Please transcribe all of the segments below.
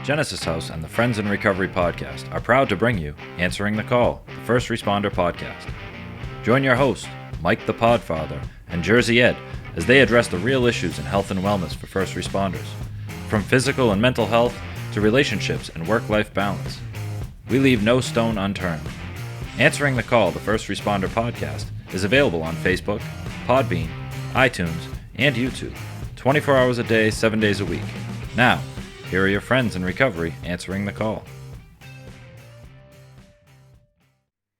Genesis House and the Friends in Recovery podcast are proud to bring you Answering the Call, the First Responder podcast. Join your hosts, Mike the Podfather and Jersey Ed, as they address the real issues in health and wellness for first responders, from physical and mental health to relationships and work-life balance. We leave no stone unturned. Answering the Call, the First Responder podcast is available on Facebook, Podbean, iTunes, and YouTube, 24 hours a day, 7 days a week. Now, here are your friends in recovery answering the call.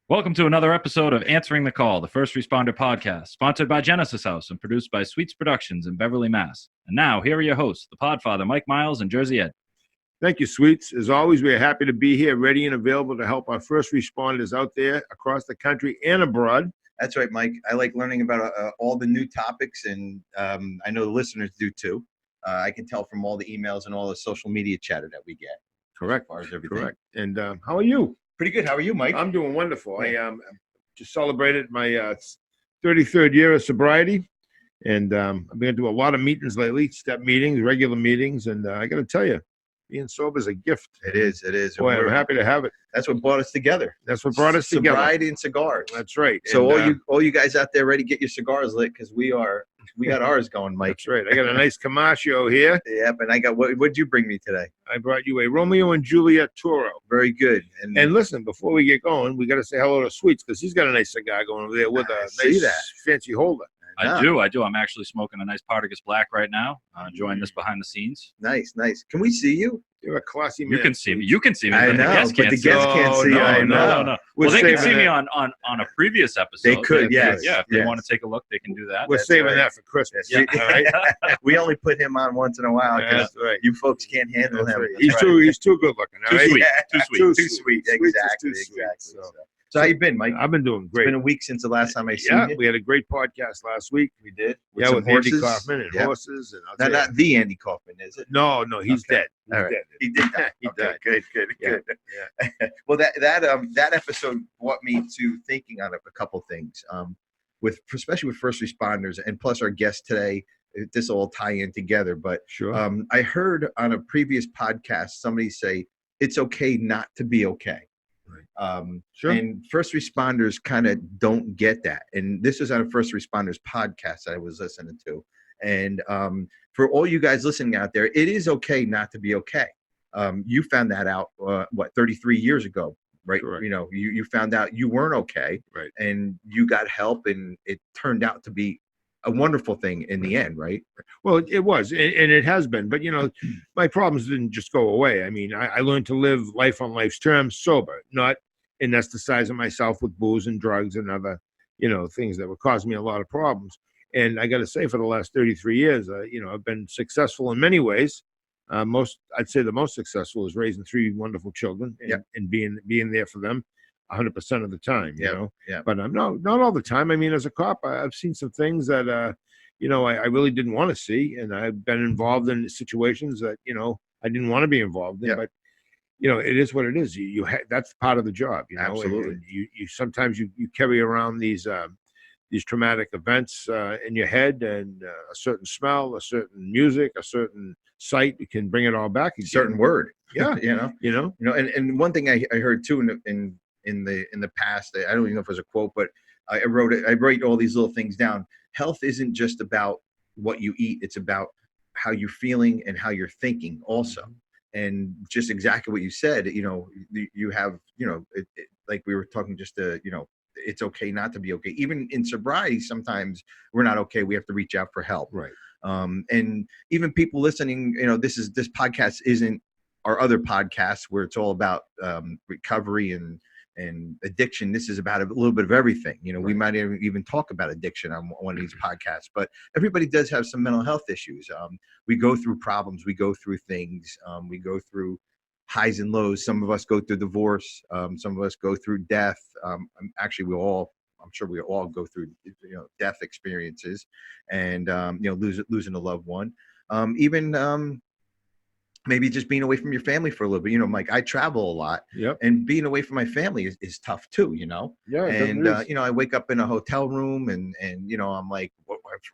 Welcome to another episode of Answering the Call, the First Responder podcast, sponsored by Genesis House and produced by Sweets Productions in Beverly, Mass. And now, here are your hosts, the Podfather, Mike Miles and Jersey Ed. Thank you, Sweets. As always, we are happy to be here, ready and available to help our first responders out there across the country and abroad. That's right, Mike. I like learning about all the new topics, and I know the listeners do too. I can tell from all the emails and all the social media chatter that we get. Correct. As far as everything. Correct. And how are you? Pretty good. How are you, Mike? I'm doing wonderful. I just celebrated my 33rd year of sobriety, and I've been going to do a lot of meetings lately, step meetings, regular meetings, and I got to tell you, being sober is a gift. It is. It is. Boy, I'm happy to have it. That's what brought us together. That's what brought us together. Sobriety and cigars. That's right. So and, all you guys out there, ready to get your cigars lit, because we got ours going, Mike. That's right. I got a nice Camacho here. Yep, and I got what'd you bring me today? I brought you a Romeo and Juliet Toro. Very good. And listen, before we get going, we got to say hello to Sweets, because he's got a nice cigar going over there with a nice fancy holder. I do. I'm actually smoking a nice Partagas Black right now, enjoying this behind the scenes. Nice. Can we see you? You're a classy man. You can see me. You can see me. I but know, the guests but can't the guests can't see. No, I know. No. We're Well, they can see saving me that. on a previous episode. They could, yes. Yeah, if they yes. want to take a look, they can do that. We're That's saving right. that for Christmas. Yes. All right? We only put him on once in a while because That's right. you folks can't handle That's him. right. That's He's too good looking. All Too right? sweet. Yeah. Too sweet. Too sweet. Sweets is Exactly. too sweet, Exactly. so. So how you been, Mike? I've been doing It's great. been a week since the last time I seen Yeah, you. we had a great podcast last week. We did. Yeah, some with Andy horses. Kaufman and Yep. horses. And I'll No, tell not the Andy Kaufman, is it? no, he's Okay. dead. He's All right. dead. He did that. He Okay, died. Good. Yeah. Well, that episode brought me to thinking on a couple things. Especially with first responders, and plus our guest today. This will all tie in together. But Sure. I heard on a previous podcast somebody say it's okay not to be okay. Sure. And first responders kind of don't get that. And this was on a first responders podcast I was listening to. And for all you guys listening out there, it is okay not to be okay. You found that out, 33 years ago, right? Correct. You know, you found out you weren't okay, Right. and you got help, and it turned out to be a wonderful thing in the end, right? Well, it was, and it has been. But, my problems didn't just go away. I mean, I learned to live life on life's terms, sober, not anesthetizing myself with booze and drugs and other, things that were causing me a lot of problems. And I got to say, for the last 33 years, I've been successful in many ways. I'd say the most successful is raising 3 wonderful children and being there for them 100% of the time, you know. Yeah. But not all the time. I mean, as a cop, I've seen some things that, I really didn't want to see. And I've been involved in situations that, I didn't want to be involved in. Yeah. But, it is what it is. That's part of the job, Absolutely. And you sometimes you carry around these traumatic events in your head, and a certain smell, a certain music, a certain sight can bring it all back again. Certain word. Yeah. And one thing I heard too in the past, I don't even know if it was a quote, but I write all these little things down. Health isn't just about what you eat. It's about how you're feeling and how you're thinking also. And just exactly what you said, you have, like we were talking it's okay not to be okay. Even in sobriety, sometimes we're not okay. We have to reach out for help. Right. And even people listening, this podcast isn't our other podcasts where it's all about recovery and addiction. This is about a little bit of everything. Right. We might even talk about addiction on one of these podcasts, but everybody does have some mental health issues. We go through problems, we go through things, we go through highs and lows. Some of us go through divorce. Some of us go through death. Actually, I'm sure we all go through, death experiences, and losing a loved one. Even maybe just being away from your family for a little bit. Mike, I travel a lot, and being away from my family is tough too. Yeah. And I wake up in a hotel room, and I'm like,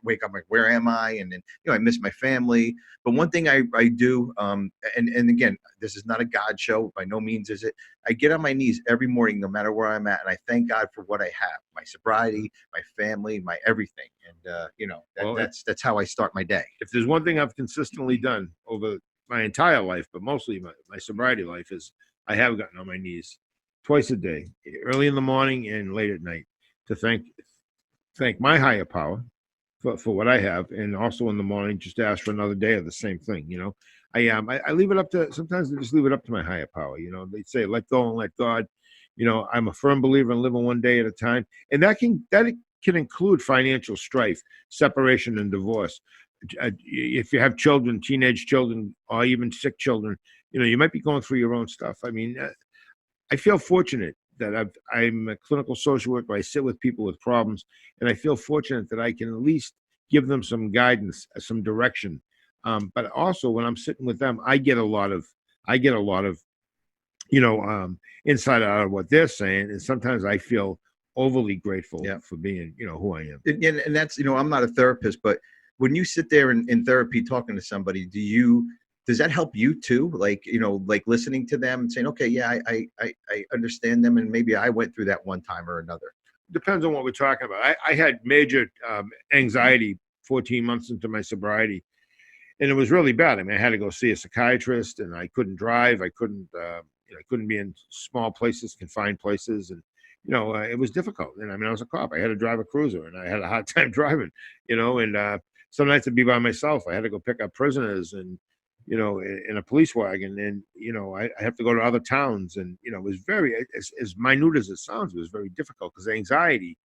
wake up like, where am I? And then, I miss my family. But one thing I do, and again, this is not a God show. By no means is it. I get on my knees every morning, no matter where I'm at. And I thank God for what I have, my sobriety, my family, my everything. And, that's how I start my day. If there's one thing I've consistently done over my entire life, but mostly my sobriety life, is I have gotten on my knees twice a day, early in the morning and late at night, to thank my higher power for what I have, and also in the morning just to ask for another day of the same thing. I leave it up to, sometimes I just leave it up to my higher power. They say let go and let God. I'm a firm believer in living one day at a time, and that can include financial strife, separation, and divorce. If you have children, teenage children, or even sick children, you might be going through your own stuff. I mean, I feel fortunate that I'm a clinical social worker. I sit with people with problems, and I feel fortunate that I can at least give them some guidance, some direction. But also, when I'm sitting with them, I get a lot of insight out of what they're saying, and sometimes I feel overly grateful for being, who I am. And that's, I'm not a therapist, but when you sit there in therapy talking to somebody, does that help you too? Like, like listening to them and saying, okay, yeah, I understand them, and maybe I went through that one time or another. Depends on what we're talking about. I had major anxiety 14 months into my sobriety, and it was really bad. I mean, I had to go see a psychiatrist, and I couldn't drive. I couldn't be in small places, confined places, and it was difficult. And I mean, I was a cop. I had to drive a cruiser, and I had a hard time driving. And some nights I'd be by myself. I had to go pick up prisoners, and in a police wagon, and I have to go to other towns, and it was very, as minute as it sounds, it was very difficult, because anxiety,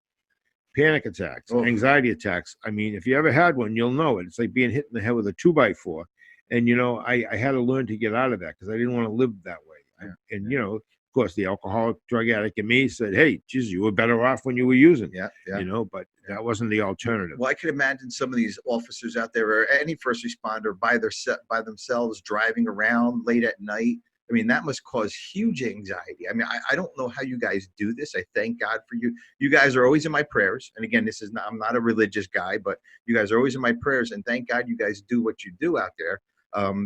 panic attacks, anxiety attacks. I mean, if you ever had one, you'll know it. It's like being hit in the head with a 2x4, and I had to learn to get out of that, because I didn't want to live that way. And of course, the alcoholic drug addict in me said, "Hey, geez, you were better off when you were using." But that wasn't the alternative. Well, I could imagine some of these officers out there, or any first responder, by themselves driving around late at night. I mean, that must cause huge anxiety. I mean, I don't know how you guys do this. I thank God for you. You guys are always in my prayers. And again, I'm not a religious guy, but you guys are always in my prayers. And thank God you guys do what you do out there,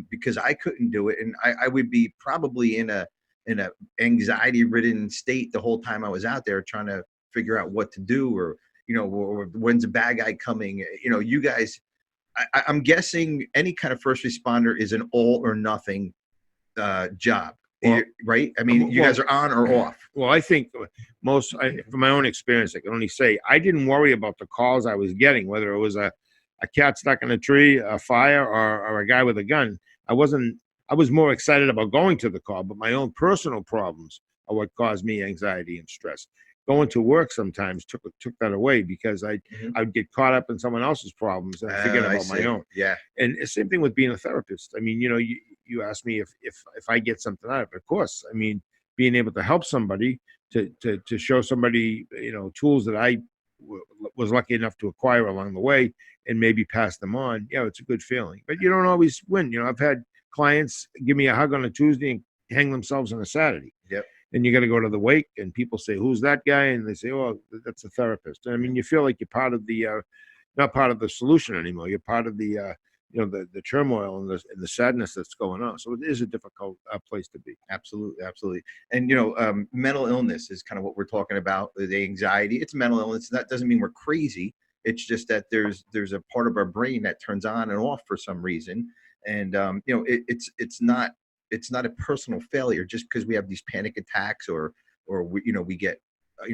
because I couldn't do it, and I would be probably in a anxiety-ridden state the whole time I was out there trying to figure out what to do, or when's a bad guy coming. You guys, I'm guessing any kind of first responder is an all or nothing job, right? I mean, you guys are on or off. Well, I think from my own experience, I can only say I didn't worry about the calls I was getting, whether it was a cat stuck in a tree, a fire, or a guy with a gun. I was more excited about going to the call, but my own personal problems are what caused me anxiety and stress. Going to work sometimes took that away, because I'd get caught up in someone else's problems and forget about my own. Yeah. And the same thing with being a therapist. I mean, you asked me if I get something out of it. Of course. I mean, being able to help somebody, to show somebody, tools that I was lucky enough to acquire along the way, and maybe pass them on. Yeah, it's a good feeling. But you don't always win. I've had clients give me a hug on a Tuesday and hang themselves on a Saturday. Yep. And you got to go to the wake, and people say, "Who's that guy?" And they say, "Oh, that's a therapist." And I mean, you feel like you're part of the, not part of the solution anymore. You're part of the, the turmoil and the sadness that's going on. So it is a difficult place to be. Absolutely, absolutely. And mental illness is kind of what we're talking about. The anxiety, it's mental illness. That doesn't mean we're crazy. It's just that there's a part of our brain that turns on and off for some reason. And it's not a personal failure just because we have these panic attacks, or we get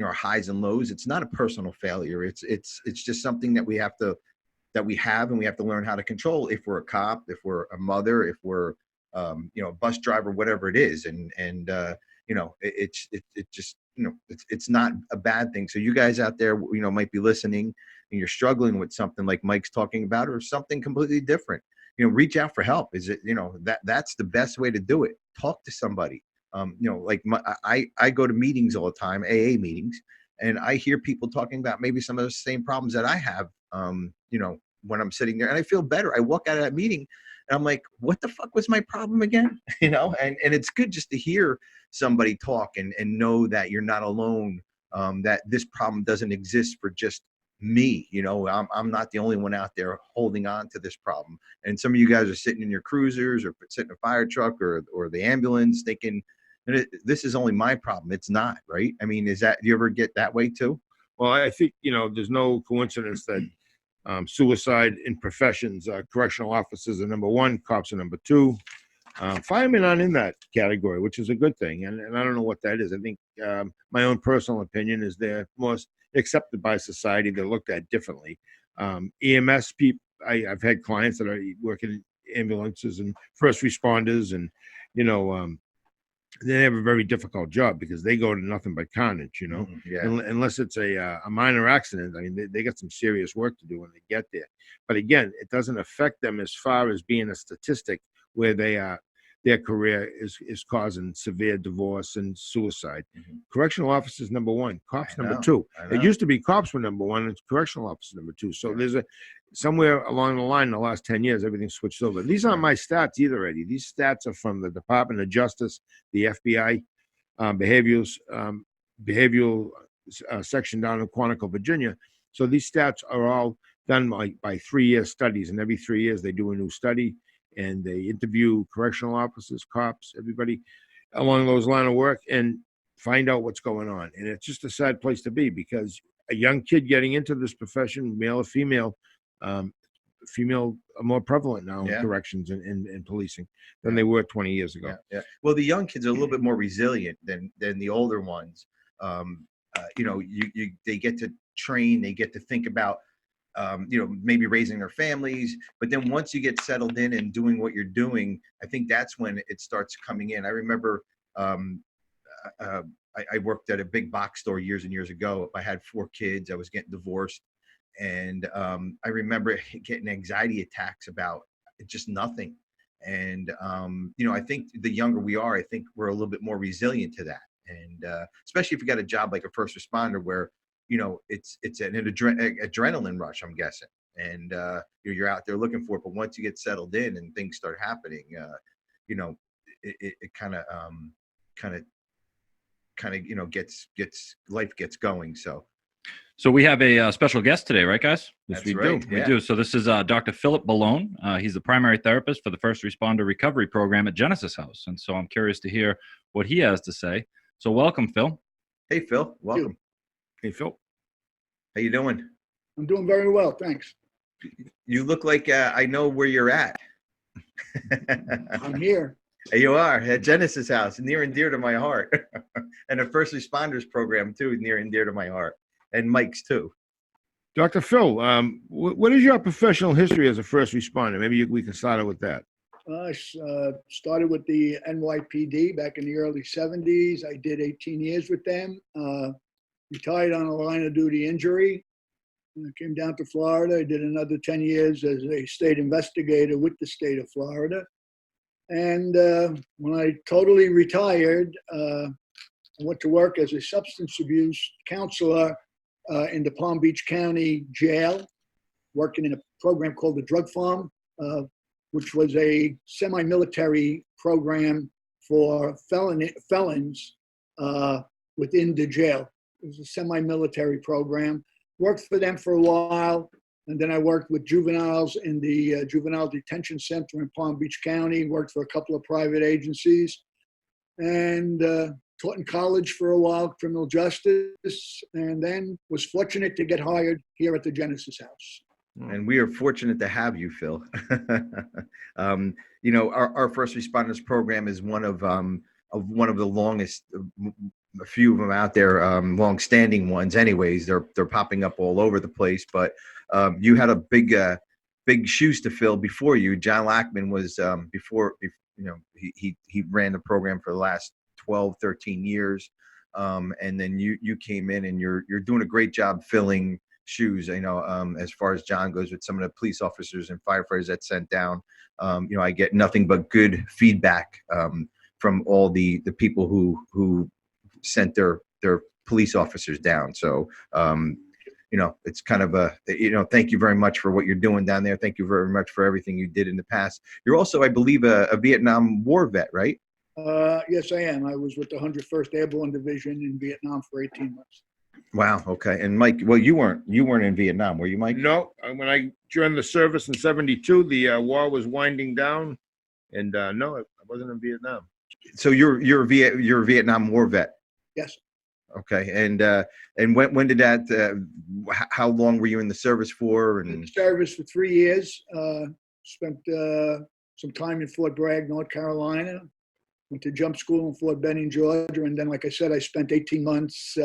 our highs and lows. It's not a personal failure. It's just something that we have, and we have to learn how to control. If we're a cop, if we're a mother, if we're a bus driver, whatever it is, it's not a bad thing. So you guys out there, might be listening, and you're struggling with something like Mike's talking about, or something completely different. Reach out for help. That's the best way to do it. Talk to somebody. I go to meetings all the time, AA meetings, and I hear people talking about maybe some of the same problems that I have, when I'm sitting there, and I feel better. I walk out of that meeting and I'm like, what the fuck was my problem again? And it's good just to hear somebody talk and know that you're not alone, that this problem doesn't exist for just, me. I'm not the only one out there holding on to this problem. And some of you guys are sitting in your cruisers or sitting in a fire truck or the ambulance thinking, this is only my problem. It's not, right? I mean, do you ever get that way too? Well, I think, there's no coincidence that suicide in professions, correctional officers are number one, cops are number two. Firemen aren't in that category, which is a good thing. And I don't know what that is. I think my own personal opinion is they're more accepted by society. They're looked at differently. EMS people, I've had clients that are working in ambulances and first responders, and, they have a very difficult job because they go to nothing but carnage, Yeah. unless it's a minor accident. I mean, they got some serious work to do when they get there. But again, it doesn't affect them as far as being a statistic where they are, their career is causing severe divorce and suicide. Mm-hmm. Correctional officers number one, cops number two. I It know. used to be cops were number one and correctional officers number two. So there's somewhere along the line in the last 10 years, everything switched over. These aren't my stats either, Eddie. These stats are from the Department of Justice, the FBI, behavioral section down in Quantico, Virginia. So these stats are all done by 3-year studies, and every 3 years they do a new study, and they interview correctional officers, cops, everybody along those line of work, and find out what's going on. And it's just a sad place to be, because a young kid getting into this profession, male or female, female are more prevalent now in corrections and policing than they were 20 years ago. Yeah. Well, the young kids are a little bit more resilient than the older ones. They get to train, they get to think about, maybe raising their families. But then once you get settled in and doing what you're doing, I think that's when it starts coming in. I remember I worked at a big box store years and years ago. I had 4 kids. I was getting divorced. And I remember getting anxiety attacks about just nothing. And, I think the younger we are, I think we're a little bit more resilient to that. And especially if you got a job like a first responder where, it's an adrenaline rush, I'm guessing. And you're out there looking for it. But once you get settled in and things start happening, it kind of gets life gets going. So we have a special guest today, right, guys? Yes, That's we right. do. We do. So this is Dr. Phillip Ballon. He's the primary therapist for the First Responder Recovery Program at Genesis House. And so I'm curious to hear what he has to say. So welcome, Phil. Hey, Phil, welcome. Hey, Phil. How you doing? I'm doing very well, thanks. You look like I know where you're at. I'm here. You are at Genesis House, near and dear to my heart. And the First Responders Program, too, near and dear to my heart. And Mike's, too. Dr. Phil, what is your professional history as a first responder? Maybe we can start out with that. I started with the NYPD back in the early 70s. I did 18 years with them. Retired on a line of duty injury. I came down to Florida. I did another 10 years as a state investigator with the state of Florida. And when I totally retired, I went to work as a substance abuse counselor in the Palm Beach County Jail, working in a program called the Drug Farm, which was a semi-military program for felons within the jail. It was a semi-military program. Worked for them for a while, and then I worked with juveniles in the Juvenile Detention Center in Palm Beach County, worked for a couple of private agencies, and taught in college for a while, criminal justice, and then was fortunate to get hired here at the Genesis House. And we are fortunate to have you, Phil. Our First Responders Program is one of the longest, a few of them out there, long-standing ones. Anyways, they're popping up all over the place. But you had a big shoes to fill before you. John Lackman was he ran the program for the last 12, 13 years, and then you came in and you're doing a great job filling shoes. As far as John goes, with some of the police officers and firefighters that sent down, I get nothing but good feedback from all the people who sent their police officers down. So, it's kind of thank you very much for what you're doing down there. Thank you very much for everything you did in the past. You're also, I believe, a Vietnam War vet, right? Yes, I am. I was with the 101st Airborne Division in Vietnam for 18 months. Wow. Okay. And Mike, well, you weren't in Vietnam, were you, Mike? No, when I joined the service in '72, the war was winding down, and no, I wasn't in Vietnam. So you're a Vietnam War vet. Yes. Okay. And when did that? How long were you in the service for? In the And service for 3 years. Spent some time in Fort Bragg, North Carolina. Went to jump school in Fort Benning, Georgia, and then, like I said, I spent 18 months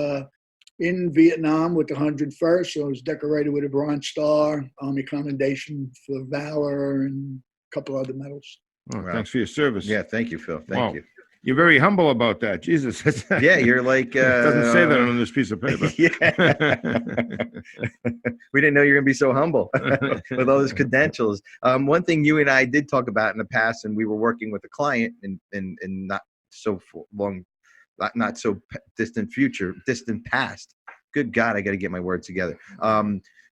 in Vietnam with the 101st. So I was decorated with a Bronze Star, Army Commendation for Valor, and a couple other medals. Oh, Wow. Thanks for your service. yeah, thank you, Phil. Thank Wow. you. You're very humble about that. Jesus. Yeah, you're like. It doesn't say that on this piece of paper. Yeah. We didn't know you were gonna be so humble with all those credentials. One thing you and I did talk about in the past, and we were working with a client in not so long, not so distant past. Good God, I got to get my words together.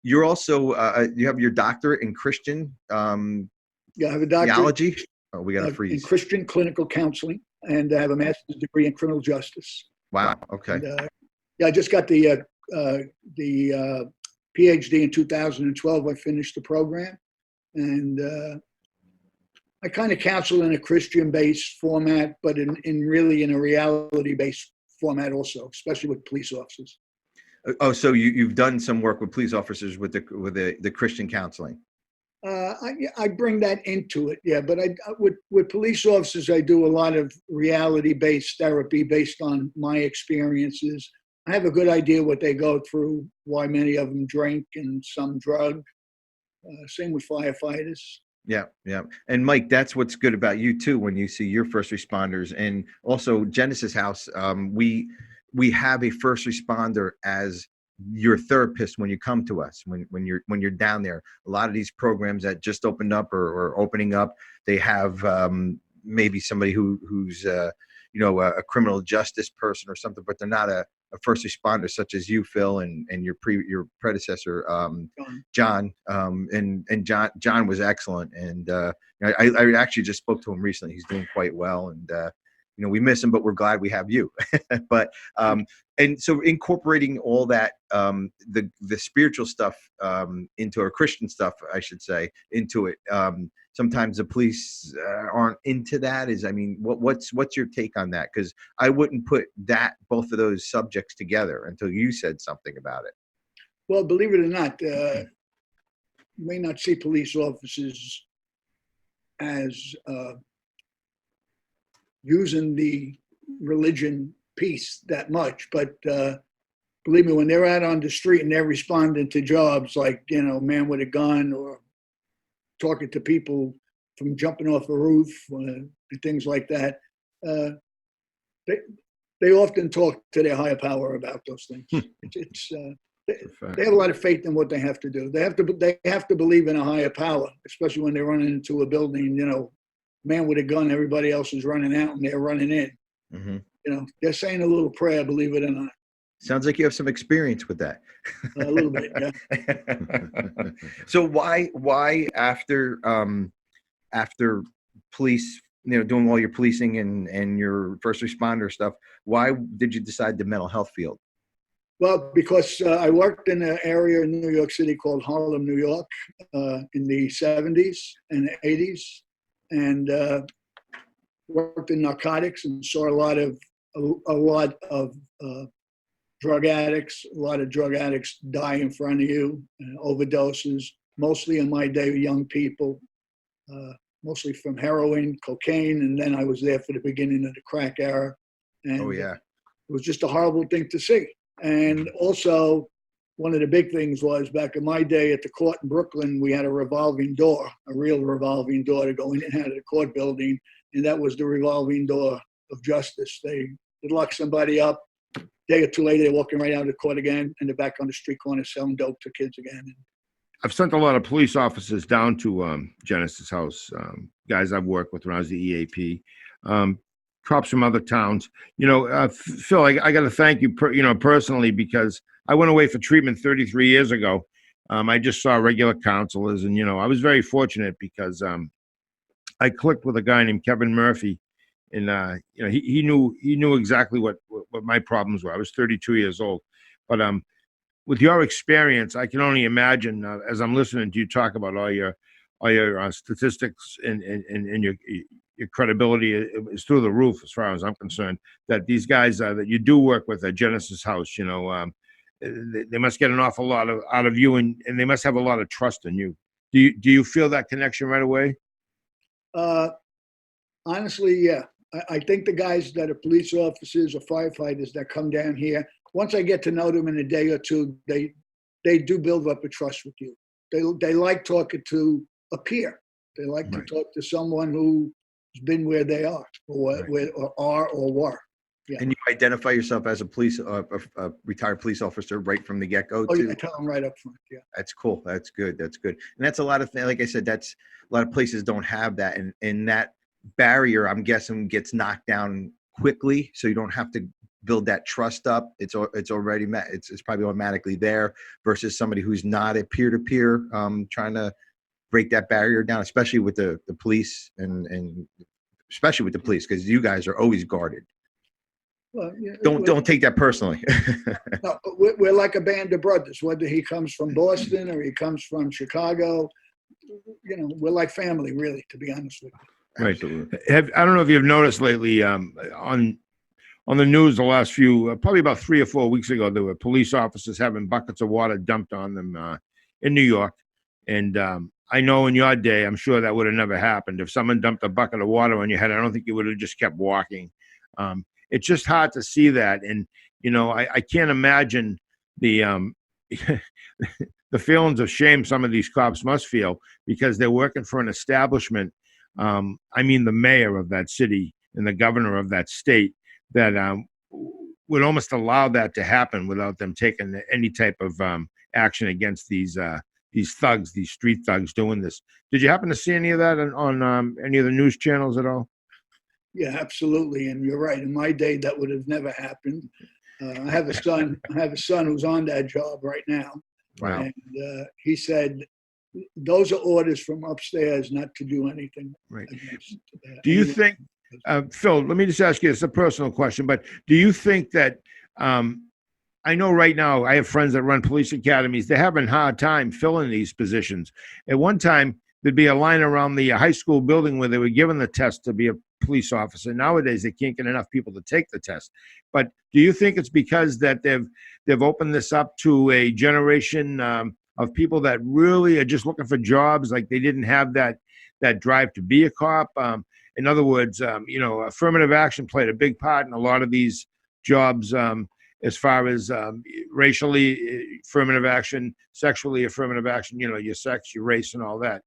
You're also you have your doctorate in Christian Yeah, I have a doctorate theology. Oh, we got to in freeze. Christian clinical counseling, and I have a master's degree in criminal justice. Wow. Okay. And, yeah, I just got the PhD in 2012. I finished the program, and I kind of counsel in a Christian-based format, but really in a reality-based format also, especially with police officers. Oh, so you've done some work with police officers with the Christian counseling. I bring that into it, yeah. But with police officers, I do a lot of reality-based therapy based on my experiences. I have a good idea what they go through, why many of them drink and some drug. Same with firefighters. Yeah, yeah. And Mike, that's what's good about you too. When you see your first responders, and also Genesis House, we have a first responder as your therapist when you come to us, when you're down there. A lot of these programs that just opened up or opening up, they have maybe somebody who's a criminal justice person or something, but they're not a first responder such as you, Phil, and your predecessor, John. And John was excellent, and I actually just spoke to him recently. He's doing quite well, and we miss him, but we're glad we have you. But and so incorporating all that, the spiritual stuff into our Christian stuff, I should say, into it. Sometimes the police aren't into that. What's your take on that? Because I wouldn't put both of those subjects together until you said something about it. Well, believe it or not, you may not see police officers as using the religion piece that much, but believe me, when they're out on the street and they're responding to jobs like man with a gun, or talking to people from jumping off a roof and things like that, they often talk to their higher power about those things. They have a lot of faith in what they have to do. They have to believe in a higher power, especially when they're running into a building. Man with a gun, everybody else is running out and they're running in. Mm-hmm. They're saying a little prayer, believe it or not. Sounds like you have some experience with that. A little bit, yeah. So why after police, doing all your policing and your first responder stuff, why did you decide the mental health field? Well, because I worked in an area in New York City called Harlem, New York, in the 70s and 80s. And worked in narcotics and saw a lot of drug addicts. A lot of drug addicts die in front of you, overdoses. Mostly in my day, young people, mostly from heroin, cocaine, and then I was there for the beginning of the crack era. And oh yeah, it was just a horrible thing to see. And also, one of the big things was back in my day at the court in Brooklyn, we had a revolving door, a real revolving door to go in and out of the court building. And that was the revolving door of justice. They'd lock somebody up. A day or two later, they're walking right out of the court again, and they're back on the street corner selling dope to kids again. I've sent a lot of police officers down to Genesis House, guys I've worked with when I was the EAP. Cops from other towns. Phil, I got to thank you, personally, because I went away for treatment 33 years ago. I just saw regular counselors, and I was very fortunate because I clicked with a guy named Kevin Murphy, and he knew exactly what my problems were. I was 32 years old. But with your experience, I can only imagine as I'm listening to you talk about all your statistics and your credibility is through the roof as far as I'm concerned. That these guys that you do work with at Genesis House, they must get an awful lot out of you, and they must have a lot of trust in you. Do you feel that connection right away? Honestly, yeah. I think the guys that are police officers or firefighters that come down here, once I get to know them in a day or two, they do build up a trust with you. They like talking to a peer. They like to talk to someone who's been where they are, or were. Yeah. And you identify yourself as a retired police officer right from the get-go. Oh, yeah, I tell them right up front. Yeah, that's cool. That's good. And that's a lot of things. Like I said, that's a lot of places don't have that, and that barrier, I'm guessing, gets knocked down quickly, so you don't have to build that trust up. It's already met. It's probably automatically there versus somebody who's not a peer-to-peer trying to break that barrier down, especially with the police and especially with the police, because you guys are always guarded. Well, yeah, don't take that personally. No, we're like a band of brothers, whether he comes from Boston or he comes from Chicago. We're like family, really, to be honest with you. Right. I don't know if you've noticed lately on the news the last few, probably about 3 or 4 weeks ago, there were police officers having buckets of water dumped on them in New York. And I know in your day, I'm sure that would have never happened. If someone dumped a bucket of water on your head, I don't think you would have just kept walking. It's just hard to see that. And, I can't imagine the the feelings of shame some of these cops must feel because they're working for an establishment. I mean, the mayor of that city and the governor of that state that would almost allow that to happen without them taking any type of action against these thugs, these street thugs doing this. Did you happen to see any of that on any of the news channels at all? Yeah, absolutely. And you're right. In my day, that would have never happened. I have a son who's on that job right now. Wow. And he said, those are orders from upstairs not to do anything. Right. Against, do you think, Phil, let me just ask you, it's a personal question, but do you think that, I know right now I have friends that run police academies. They're having a hard time filling these positions. At one time, there'd be a line around the high school building where they were given the test to be a police officer. Nowadays, they can't get enough people to take the test. But do you think it's because that they've opened this up to a generation of people that really are just looking for jobs, like they didn't have that drive to be a cop? In other words, affirmative action played a big part in a lot of these jobs, as far as racially affirmative action, sexually affirmative action, your sex, your race, and all that.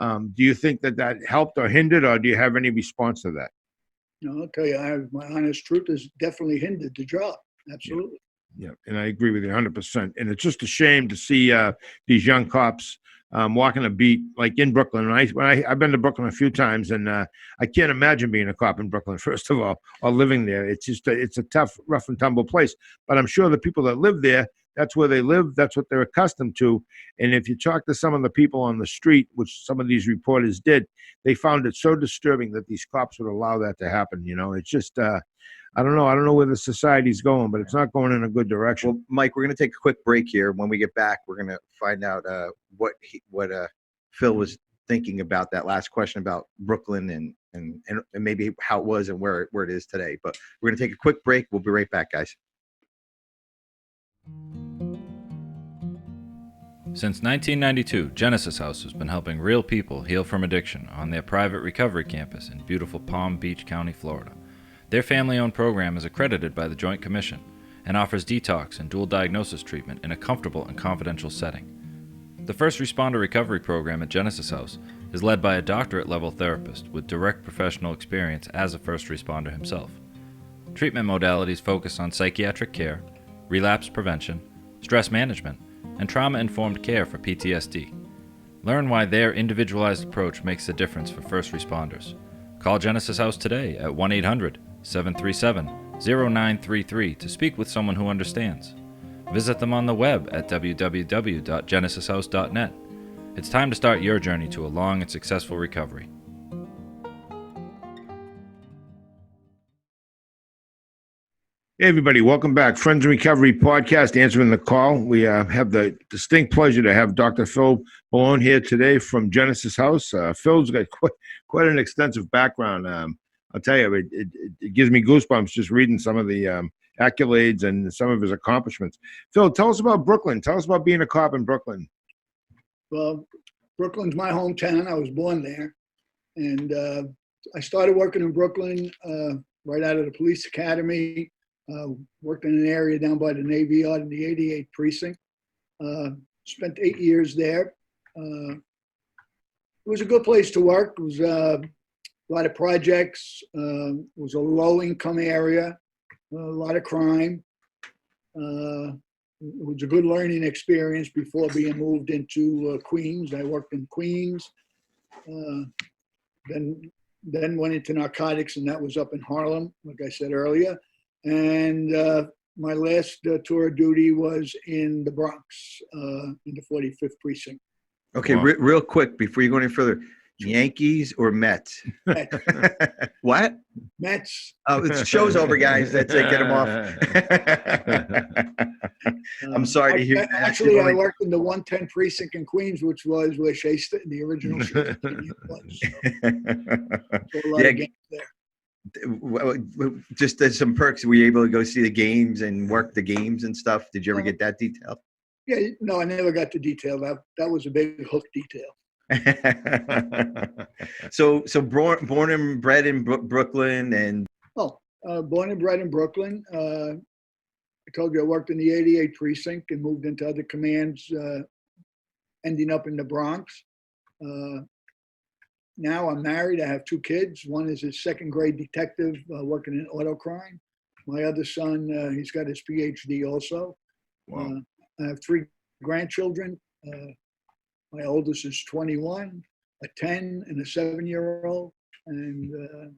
Do you think that helped or hindered, or do you have any response to that? No, I'll tell you, my honest truth is definitely hindered the job. Absolutely. Yeah, and I agree with you 100%. And it's just a shame to see these young cops walking a beat like in Brooklyn. I've been to Brooklyn a few times, and I can't imagine being a cop in Brooklyn, first of all, or living there. It's just it's a tough, rough and tumble place. But I'm sure the people that live there, that's where they live. That's what they're accustomed to. And if you talk to some of the people on the street, which some of these reporters did, they found it so disturbing that these cops would allow that to happen. It's just, I don't know where the society's going, but it's not going in a good direction. Well, Mike, we're going to take a quick break here. When we get back, we're going to find out what Phil was thinking about that last question about Brooklyn and maybe how it was and where it is today. But we're going to take a quick break. We'll be right back, guys. Since 1992, Genesis House has been helping real people heal from addiction on their private recovery campus in beautiful Palm Beach County, Florida. Their family-owned program is accredited by the Joint Commission and offers detox and dual diagnosis treatment in a comfortable and confidential setting. The First Responder Recovery Program at Genesis House is led by a doctorate-level therapist with direct professional experience as a first responder himself. Treatment modalities focus on psychiatric care, relapse prevention, stress management, and trauma-informed care for PTSD. Learn why their individualized approach makes a difference for first responders. Call Genesis House today at 1-800-737-0933 to speak with someone who understands. Visit them on the web at www.genesishouse.net. It's time to start your journey to a long and successful recovery. Hey, everybody, welcome back. Friends in Recovery podcast, answering the call. We have the distinct pleasure to have Dr. Phil Ballon here today from Genesis House. Phil's got quite an extensive background. I'll tell you, it gives me goosebumps just reading some of the accolades and some of his accomplishments. Phil, tell us about Brooklyn. Tell us about being a cop in Brooklyn. Well, Brooklyn's my hometown. I was born there. And I started working in Brooklyn right out of the police academy. Worked in an area down by the Navy Yard in the 88th precinct. Spent 8 years there. It was a good place to work. It was a lot of projects. It was a low-income area. A lot of crime. It was a good learning experience before being moved into Queens. I worked in Queens. Then went into narcotics, and that was up in Harlem, like I said earlier. And my last tour of duty was in the Bronx, in the 45th precinct. Okay, Wow. real quick before you go any further, Yankees or Mets? Mets. What? Mets. Oh, the show's over, guys. That's it. Get them off. I'm sorry to hear that. Actually, I worked in the 110 precinct in Queens, which was where the original Shea was. So a lot of games there. Just as some perks, were you able to go see the games and work the games and stuff? Did you ever get that detail? Yeah, no, I never got the detail. That was a big hook detail. So born and bred in Brooklyn, and born and bred in Brooklyn. I told you I worked in the 88th precinct and moved into other commands, ending up in the Bronx. Now I'm married. I have 2 kids. One is a second grade detective working in auto crime. My other son, he's got his PhD also. Wow. I have 3 grandchildren. My oldest is 21, a 10, and a 7-year-old. And I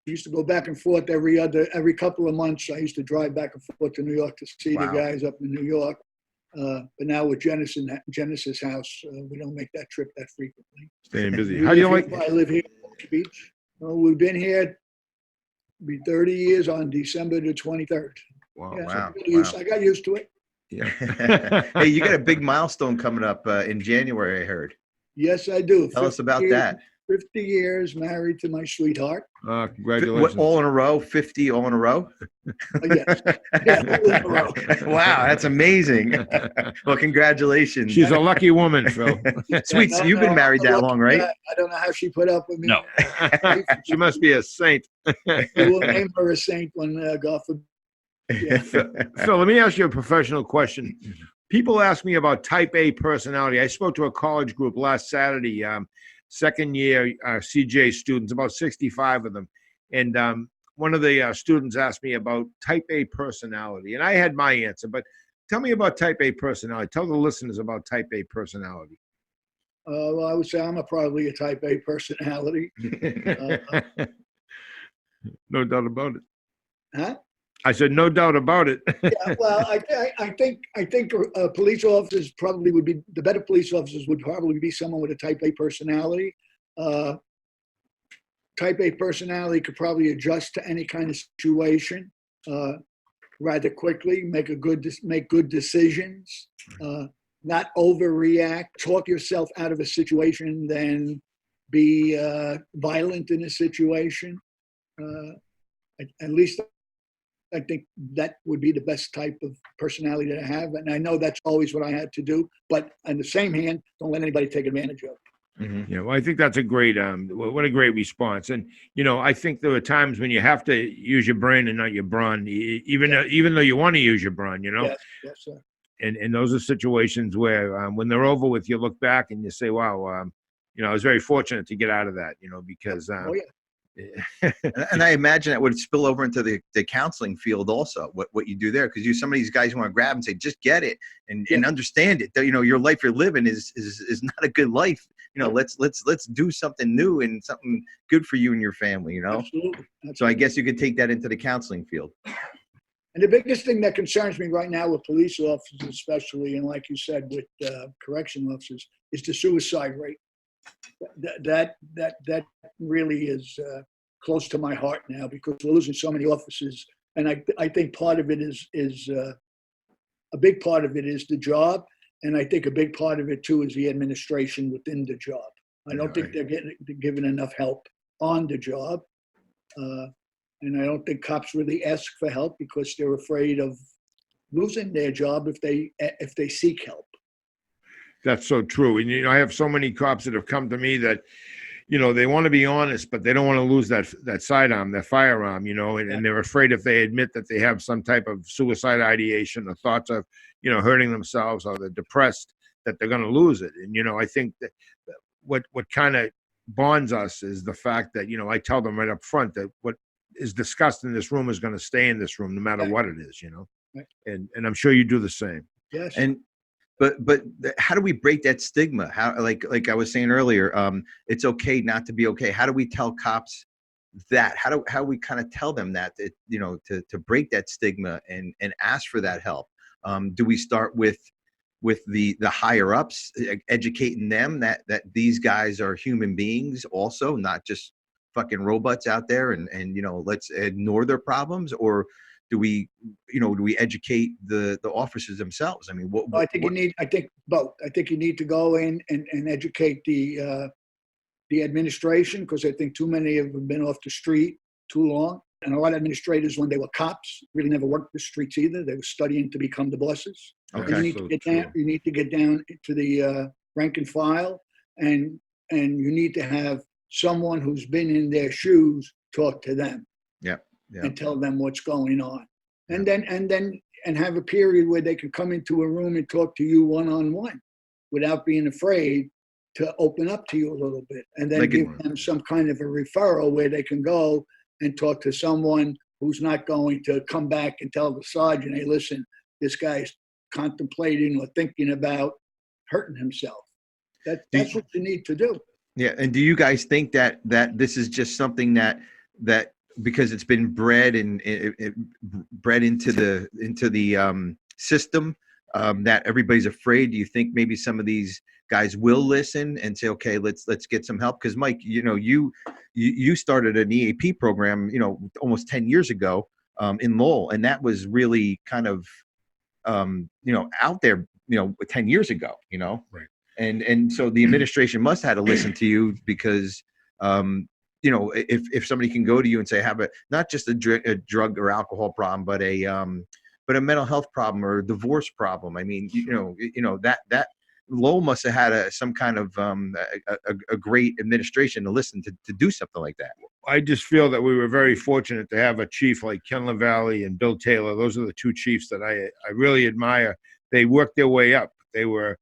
used to go back and forth every couple of months. I used to drive back and forth to New York to see the guys up in New York. But now with Genesis House, we don't make that trip that frequently. Staying busy. How do you like? I live here in Long Beach. We've been here, be 30 years on December the 23rd. Wow. Yeah, Wow. I got used to it. yeah. Hey, you got a big milestone coming up in January, I heard. Yes, I do. Tell us about 50 that. 50 years married to my sweetheart. Congratulations. All in a row? 50 all in a row? Yes. Yeah, all in a row. Wow, that's amazing. Well, congratulations. She's a lucky woman, Phil. Sweet. So you've been married that long, right? I don't know how she put up with me. No. She must be a saint. We'll name her a saint when God forbid. Yeah. Phil, let me ask you a professional question. People ask me about type A personality. I spoke to a college group last Saturday, second year CJ students, about 65 of them. And one of the students asked me about type A personality. And I had my answer, but tell me about type A personality. Tell the listeners about type A personality. Well, I would say I'm probably a type A personality. No doubt about it. Huh? I said, no doubt about it. Yeah, well, I think police officers probably would be, the better police officers would probably be someone with a type A personality. Type A personality could probably adjust to any kind of situation rather quickly, make good decisions, not overreact, talk yourself out of a situation, then be violent in a situation. At least I think that would be the best type of personality to have. And I know that's always what I had to do. But on the same hand, don't let anybody take advantage of it. Mm-hmm. Yeah, well, I think that's a great, what a great response. And, I think there are times when you have to use your brain and not your brawn, even though you want to use your brawn, Yes, sir. And those are situations where when they're over with, you look back and you say, wow, I was very fortunate to get out of that, because Oh, yeah. And I imagine that would spill over into the counseling field also, what you do there, because some of these guys want to grab and say, just get it and understand it. Your life you're living is not a good life. Let's do something new and something good for you and your family, Absolutely. So I guess you could take that into the counseling field. And the biggest thing that concerns me right now with police officers, especially, and like you said, with correctional officers, is the suicide rate. That really is close to my heart now, because we're losing so many officers And I think part of it is a big part of it is the job. And I think a big part of it too is the administration within the job. I don't think they're given enough help on the job. And I don't think cops really ask for help because they're afraid of losing their job if they seek help. That's so true. And, I have so many cops that have come to me that, they want to be honest, but they don't want to lose that sidearm, that firearm, and they're afraid if they admit that they have some type of suicide ideation or thoughts of, hurting themselves, or they're depressed, that they're going to lose it. And, I think that what kind of bonds us is the fact that, I tell them right up front that what is discussed in this room is going to stay in this room no matter what it is, Right. And I'm sure you do the same. Yes. But how do we break that stigma? How, like I was saying earlier, it's okay not to be okay. How do we tell cops that? How we kind of tell them that, to break that stigma and ask for that help? Do we start with the higher ups, educating them that these guys are human beings also, not just fucking robots out there, and let's ignore their problems? Or do we educate the officers themselves? I mean, I think both. I think you need to go in and educate the administration, because I think too many of them have been off the street too long. And a lot of administrators, when they were cops, really never worked the streets either. They were studying to become the bosses. Okay. You need to get down to the rank and file, and you need to have someone who's been in their shoes talk to them. Yeah. And tell them what's going on, and then have a period where they can come into a room and talk to you one-on-one without being afraid to open up to you a little bit, and then give them some kind of a referral where they can go and talk to someone who's not going to come back and tell the sergeant, hey, listen, this guy's contemplating or thinking about hurting himself. That's what you need to do. Yeah. And do you guys think that this is just something that because it's been bred and bred into the system, that everybody's afraid? Do you think maybe some of these guys will listen and say, okay, let's get some help? Because Mike, you started an EAP program, almost 10 years ago, in Lowell, and that was really kind of, out there, 10 years ago, Right. And so the administration must have had to listen to you, because, if somebody can go to you and say, have not just a drug or alcohol problem, but a mental health problem or a divorce problem. I mean, that Lowell must have had some kind of a great administration to listen to do something like that. I just feel that we were very fortunate to have a chief like Ken LaValle and Bill Taylor. Those are the two chiefs that I really admire. They worked their way up. They were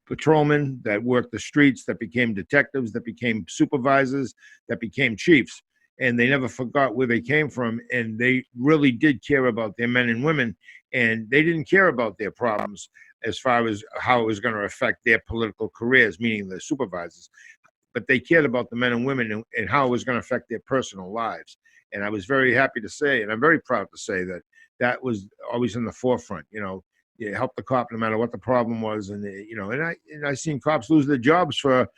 patrolmen that worked the streets, that became detectives, that became supervisors, that became chiefs. And they never forgot where they came from. And they really did care about their men and women. And they didn't care about their problems as far as how it was going to affect their political careers, meaning the supervisors. But they cared about the men and women and how it was going to affect their personal lives. And I was very happy to say, and I'm very proud to say, that was always in the forefront. Help the cop no matter what the problem was. And, and I seen cops lose their jobs for,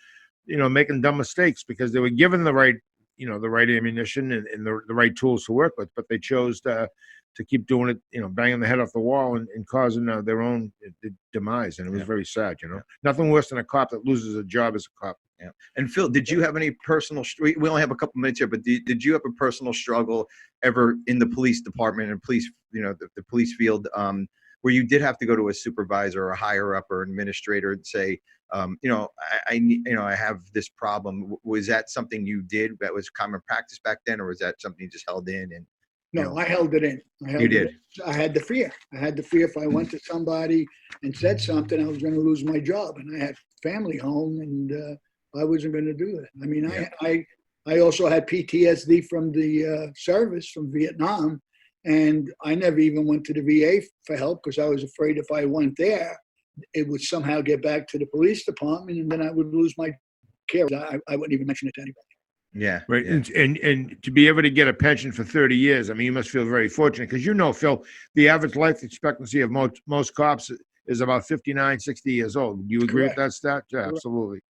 making dumb mistakes because they were given the right, the right ammunition and the right tools to work with, but they chose to keep doing it, banging the head off the wall and causing their own demise. And it was very sad, Nothing worse than a cop that loses a job as a cop. Yeah. And Phil, did you have any personal, we only have a couple minutes here, but did you have a personal struggle ever in the police department and police, the police field, where you did have to go to a supervisor or a higher up or administrator and say, I have this problem? Was that something you did that was common practice back then, or was that something you just held in? And No, I held it in. I had the fear. If I went to somebody and said something, I was going to lose my job, and I had family home, and I wasn't going to do that. I mean, I also had PTSD from the service from Vietnam, and I never even went to the VA for help because I was afraid if I went there, it would somehow get back to the police department, and then I would lose my care. I wouldn't even mention it to anybody. Yeah. Right. Yeah. And to be able to get a pension for 30 years, I mean, you must feel very fortunate because, Phil, the average life expectancy of most cops is about 59, 60 years old. Do you agree with that stat? Yeah, absolutely.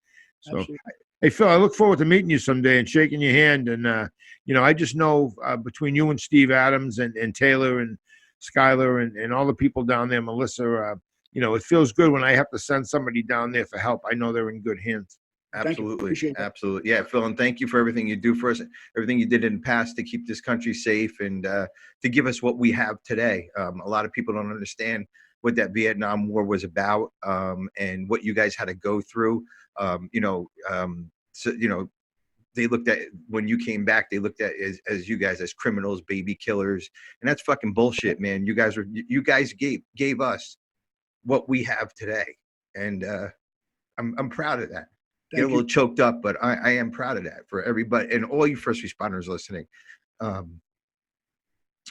So, Absolutely. Hey, Phil, I look forward to meeting you someday and shaking your hand. And, I just know between you and Steve Adams and Taylor and Skylar and all the people down there, Melissa, it feels good when I have to send somebody down there for help. I know they're in good hands. Thank you. Absolutely. Appreciate that. Absolutely. Yeah, Phil, and thank you for everything you do for us, everything you did in the past to keep this country safe and to give us what we have today. A lot of people don't understand what that Vietnam War was about and what you guys had to go through. They looked at, when you came back, they looked at as you guys as criminals, baby killers, and that's fucking bullshit, man. You guys gave us what we have today, and I'm proud of that. Get a little choked up, but I am proud of that for everybody and all you first responders listening.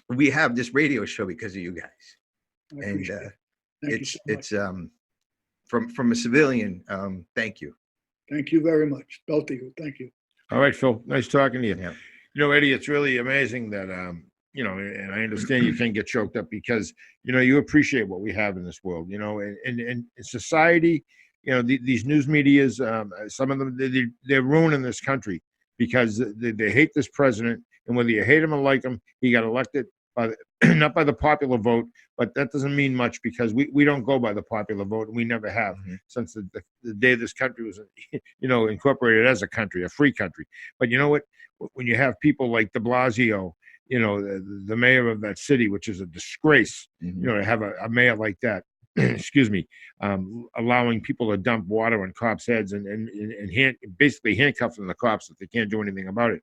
We have this radio show because of you guys, and it's from a civilian. Thank you. Thank you very much, both of you. Thank you. All right, Phil. Nice talking to you. Yeah. Eddie, it's really amazing that, and I understand you can get choked up because, you appreciate what we have in this world, and in society, these news medias, some of them, they're ruining this country because they hate this president. And whether you hate him or like him, he got elected by not by the popular vote, but that doesn't mean much because we don't go by the popular vote, and we never have since the day this country was, incorporated as a country, a free country. But you know what? When you have people like de Blasio, the mayor of that city, which is a disgrace, to have a mayor like that, excuse me, allowing people to dump water on cops' heads and basically handcuffing the cops if they can't do anything about it.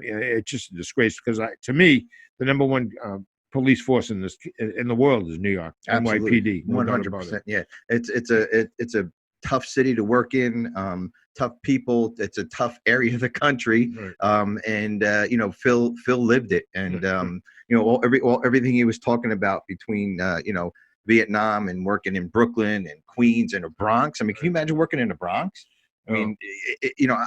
It's just a disgrace because to me, the number one police force in the world is New York, NYPD. 100%. Yeah, it's a tough city to work in, tough people. It's a tough area of the country, and Phil lived it, and everything he was talking about between Vietnam and working in Brooklyn and Queens and the Bronx. I mean, can you imagine working in the Bronx? I mean,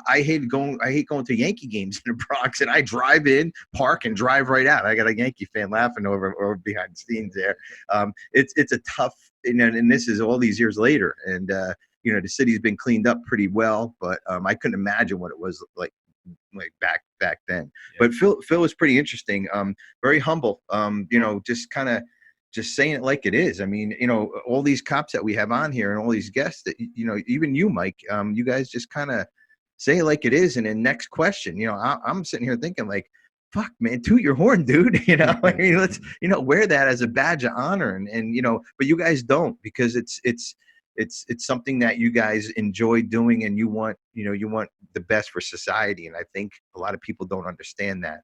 I hate going to Yankee games in the Bronx, and I drive in, park, and drive right out. I got a Yankee fan laughing over behind the scenes there. It's a tough, and this is all these years later, and the city's been cleaned up pretty well, but I couldn't imagine what it was like back then. Yeah. But Phil was pretty interesting, very humble. Just saying it like it is. I mean, all these cops that we have on here and all these guests that, even you, Mike, you guys just kind of say it like it is. And then next question, I'm sitting here thinking like, fuck, man, toot your horn, dude. I mean, let's, wear that as a badge of honor. And but you guys don't, because it's something that you guys enjoy doing, and you want the best for society. And I think a lot of people don't understand that,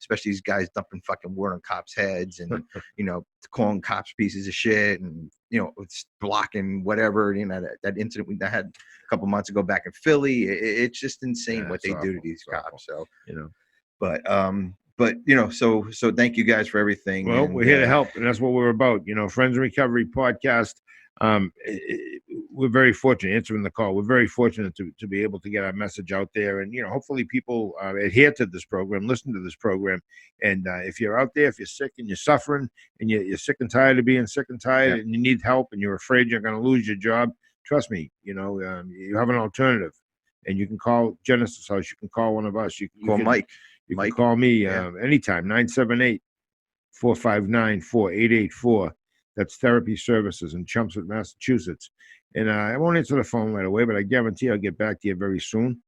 especially these guys dumping fucking water on cops' heads and, calling cops pieces of shit and, it's blocking whatever, that incident we had a couple months ago back in Philly. It's just insane what they do to these cops. So, but so thank you guys for everything. Well, we're here to help, and that's what we're about. Friends in Recovery podcast. We're very fortunate answering the call. We're very fortunate to be able to get our message out there, and hopefully people adhere to this program, listen to this program. And if you're out there, if you're sick and you're suffering, and you're sick and tired of being sick and tired, and you need help, and you're afraid you're going to lose your job, trust me, you have an alternative, and you can call Genesis House. You can call one of us. You can call Mike. You can call me anytime. 978-459-4884. That's Therapy Services in Chelmsford, Massachusetts. And I won't answer the phone right away, but I guarantee I'll get back to you very soon.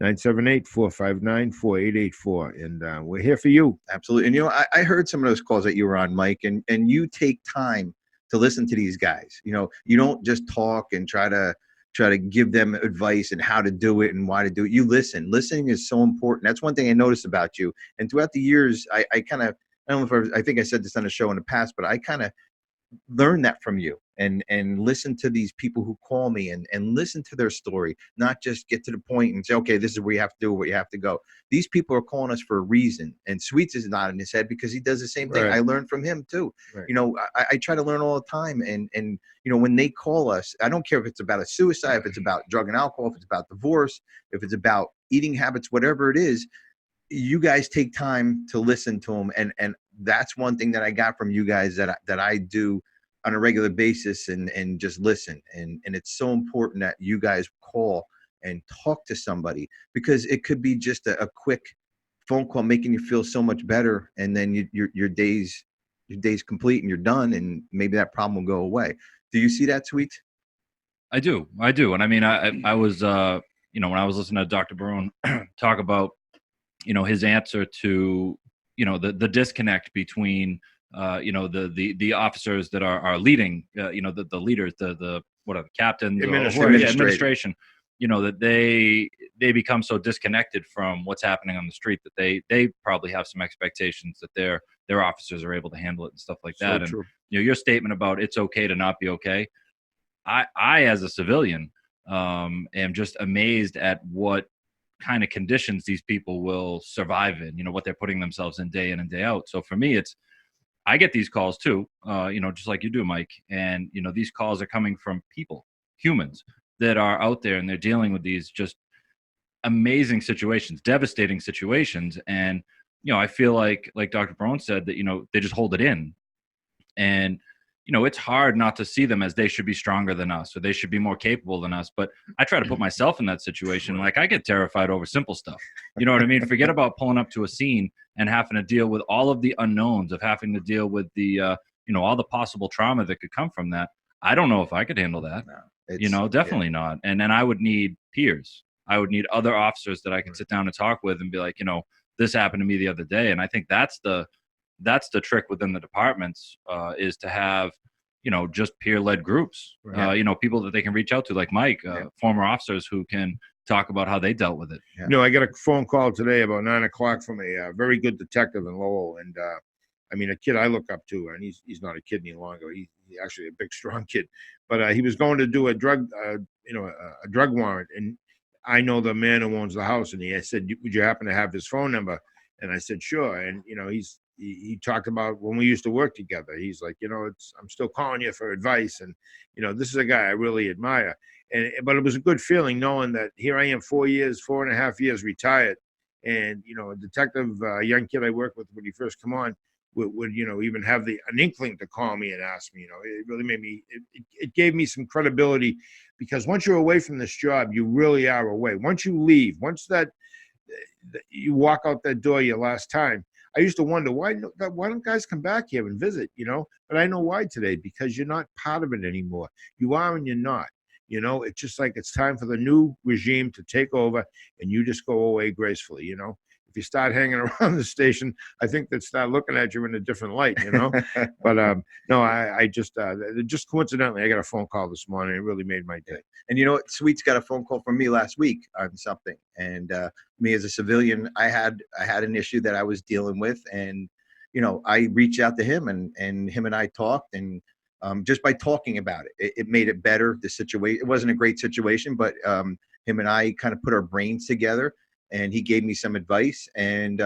978-459-4884. And we're here for you. Absolutely. And, I heard some of those calls that you were on, Mike, and you take time to listen to these guys. You don't just talk and try to give them advice and how to do it and why to do it. You listen. Listening is so important. That's one thing I noticed about you. And throughout the years, I don't know if I think I said this on a show in the past, but I kind of learn that from you and listen to these people who call me and listen to their story, not just get to the point and say, okay, this is where you have to do, where you have to go. These people are calling us for a reason, and Sweets is nodding his head because he does the same thing. Right. I learned from him too. Right. I try to learn all the time, and when they call us, I don't care if it's about a suicide, if it's about drug and alcohol, if it's about divorce, if it's about eating habits, whatever it is, you guys take time to listen to them, and that's one thing that I got from you guys that I do on a regular basis and just listen. And it's so important that you guys call and talk to somebody, because it could be just a quick phone call making you feel so much better, and then your day's complete and you're done, and maybe that problem will go away. Do you see that, Sweet? I do. And I mean, I was, when I was listening to Dr. Barone talk about, his answer to, the disconnect between, the officers that are leading, the leaders, the captains, administration, that they become so disconnected from what's happening on the street that they probably have some expectations that their officers are able to handle it and stuff like that. True. And, your statement about it's okay to not be okay. I as a civilian, am just amazed at what kind of conditions these people will survive in, what they're putting themselves in and day out. So for me, I get these calls too, just like you do, Mike. And, these calls are coming from people, humans that are out there, and they're dealing with these just amazing situations, devastating situations. And, I feel like Dr. Barone said that, they just hold it in. And, it's hard not to see them as they should be stronger than us, or they should be more capable than us. But I try to put myself in that situation. Like, I get terrified over simple stuff. You know what I mean? Forget about pulling up to a scene and having to deal with all of the unknowns of having to deal with the, all the possible trauma that could come from that. I don't know if I could handle that. No, definitely not. And then I would need peers. I would need other officers that I could sit down and talk with and be like, this happened to me the other day. And I think that's the trick within the departments, is to have, just peer-led groups, Right. People that they can reach out to, like Mike, former officers who can talk about how they dealt with it. Yeah. I got a phone call today about 9:00 from a very good detective in Lowell, and I mean, a kid I look up to, and he's not a kid any longer. He's actually a big, strong kid, but he was going to do a drug, a drug warrant, and I know the man who owns the house, and he said, "Would you happen to have his phone number?" And I said, "Sure." And he talked about when we used to work together. He's like, I'm still calling you for advice, and this is a guy I really admire. But it was a good feeling knowing that here I am, 4.5 years retired, and a detective, a young kid I worked with when he first come on, would even have an inkling to call me and ask me. It really made me. It gave me some credibility, because once you're away from this job, you really are away. Once you leave, once you walk out that door your last time. I used to wonder why don't guys come back here and visit, but I know why today, because you're not part of it anymore. You are and you're not. It's just like it's time for the new regime to take over, and you just go away gracefully. If you start hanging around the station, I think they'd start looking at you in a different light, But no, I just coincidentally, I got a phone call this morning. It really made my day. And you know what? Sweet's got a phone call from me last week on something. And me as a civilian, I had an issue that I was dealing with, and I reached out to him, and him and I talked, and just by talking about it, it made it better. The situation, it wasn't a great situation, but him and I kind of put our brains together, and he gave me some advice, and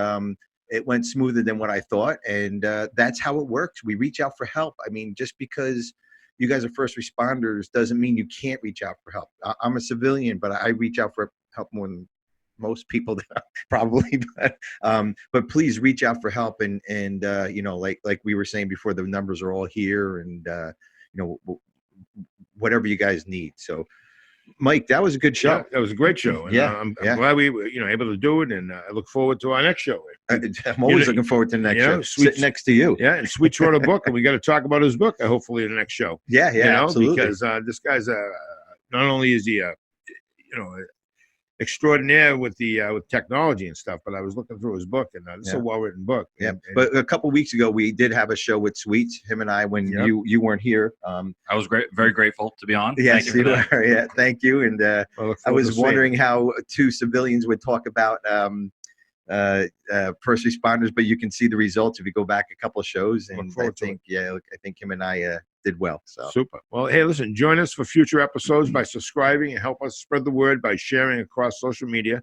it went smoother than what I thought. And that's how it works. We reach out for help. I mean, just because you guys are first responders doesn't mean you can't reach out for help. I'm a civilian, but I reach out for help more than most people probably. But please reach out for help, and like we were saying before, the numbers are all here, and whatever you guys need. So, Mike, that was a good show. Yeah, that was a great show. And, I'm glad we were able to do it, and I look forward to our next show. I'm always looking forward to the next show. Sit next to you. Yeah, and Sweet wrote a book, and we got to talk about his book hopefully in the next show. Yeah, absolutely. Because this guy's not only is he extraordinaire with technology and stuff, but I was looking through his book, and it's a well-written book. Yeah, but a couple weeks ago we did have a show with Sweet, him and I, when you weren't here. I was very grateful to be on. Yes, you were. Yeah, thank you. And I was wondering how two civilians would talk about first responders, but you can see the results if you go back a couple of shows. And I think him and I did well. So super. Well, hey, listen, join us for future episodes by subscribing, and help us spread the word by sharing across social media.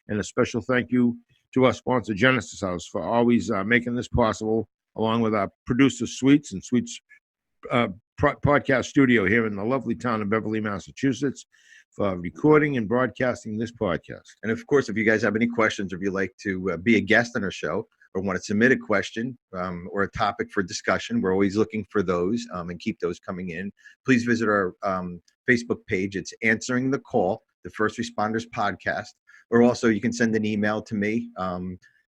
And a special thank you to our sponsor, Genesis House, for always making this possible, along with our producer, Sweets, and Sweets podcast studio here in the lovely town of Beverly, Massachusetts, for recording and broadcasting this podcast. And of course, if you guys have any questions, or if you'd like to be a guest on our show, or want to submit a question or a topic for discussion, we're always looking for those, and keep those coming in. Please visit our Facebook page. It's Answering the Call, the First Responders Podcast. Or also you can send an email to me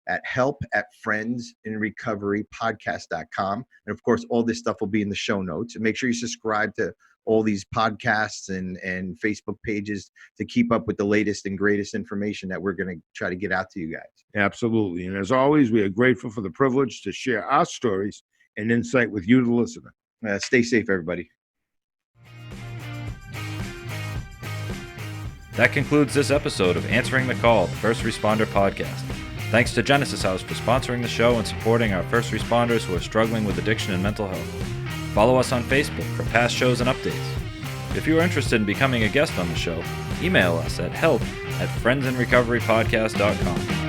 at help@friendsinrecoverypodcast.com. And of course, all this stuff will be in the show notes. And make sure you subscribe to all these podcasts and Facebook pages to keep up with the latest and greatest information that we're going to try to get out to you guys. Absolutely. And as always, we are grateful for the privilege to share our stories and insight with you, the listener. Stay safe, everybody. That concludes this episode of Answering the Call, the First Responder Podcast. Thanks to Genesis House for sponsoring the show and supporting our first responders who are struggling with addiction and mental health. Follow us on Facebook for past shows and updates. If you are interested in becoming a guest on the show, email us at help@friendsinrecoverypodcast.com.